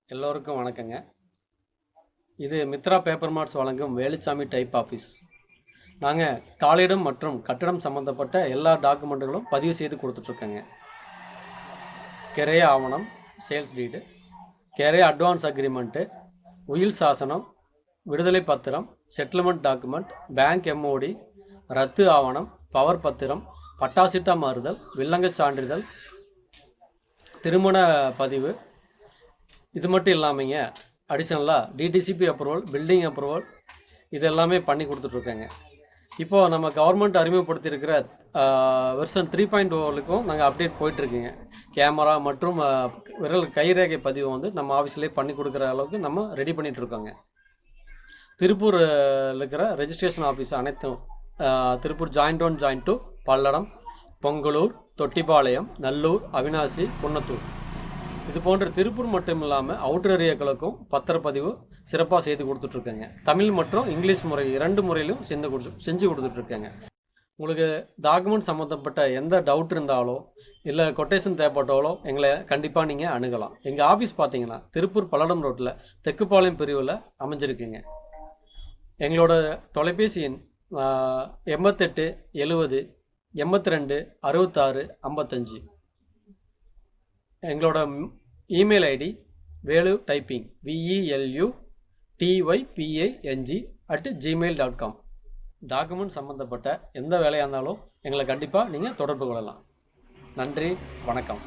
எல்லோருக்கும் வணக்கங்க. இது மித்ரா பேப்பர் மார்ட்ஸ் வழங்கும் வேலுச்சாமி டைப் ஆஃபீஸ். நாங்கள் காலிடம் மற்றும் கட்டடம் சம்மந்தப்பட்ட எல்லா டாக்குமெண்ட்டுகளும் பதிவு செய்து கொடுத்துட்ருக்கோங்க. கிரைய ஆவணம், சேல்ஸ் டீடு, கிரைய அட்வான்ஸ் அக்ரிமெண்ட்டு, உயில் சாசனம், விடுதலை பத்திரம், செட்டில்மெண்ட் டாக்குமெண்ட், பேங்க் எம்ஓடி, ரத்து ஆவணம், பவர் பத்திரம், பட்டாசிட்டா மாறுதல், வில்லங்கச் சான்றிதழ், திருமண பதிவு, இது மட்டும் இல்லாமங்க அடிஷ்னலாக டிடிசிபி அப்ரூவல், பில்டிங் அப்ரூவல் இது எல்லாமே பண்ணி கொடுத்துட்ருக்கேங்க. இப்போது நம்ம கவர்மெண்ட் அறிமுகப்படுத்தியிருக்கிற வெர்ஷன் 3.0க்கும் நாங்கள் அப்டேட் போயிட்டுருக்குங்க. கேமரா மற்றும் விரல் கைரேகை பதிவு வந்து நம்ம ஆஃபீஸ்லேயே பண்ணி கொடுக்குற அளவுக்கு நம்ம ரெடி பண்ணிகிட்ருக்கோங்க. திருப்பூரில் இருக்கிற ரெஜிஸ்ட்ரேஷன் ஆஃபீஸ் அனைத்தும் திருப்பூர் ஜாயிண்ட் 1, ஜாயிண்ட் 2, பல்லடம், பொங்கலூர், தொட்டிப்பாளையம், நல்லூர், அவினாசி, குன்னத்தூர் இது போன்ற திருப்பூர் மட்டும் இல்லாமல் அவுட்டர் ஏரியாக்களுக்கும் பத்திரப்பதிவு சிறப்பாக செய்து கொடுத்துட்ருக்கேங்க. தமிழ் மற்றும் இங்கிலீஷ் முறை 2 முறையிலும் செஞ்சு கொடுத்துட்ருக்கேங்க. உங்களுக்கு டாக்குமெண்ட் சம்மந்தப்பட்ட எந்த டவுட் இருந்தாலோ இல்லை கொட்டேஷன் தேவைப்பட்டாலோ எங்களை கண்டிப்பாக நீங்கள் அணுகலாம். எங்கள் ஆஃபீஸ் பார்த்தீங்கன்னா திருப்பூர் பல்லடம் ரோட்டில் தெக்குப்பாளையம் பிரிவில் அமைஞ்சிருக்குங்க. எங்களோட தொலைபேசி எண் 88 70 82 66 55. எங்களோட email ID Velu typing VELUTYPING@gmail.com. Document சம்மந்தப்பட்ட எந்த வேலையாக இருந்தாலும் எங்களை கண்டிப்பாக நீங்கள் தொடர்பு கொள்ளலாம். நன்றி, வணக்கம்.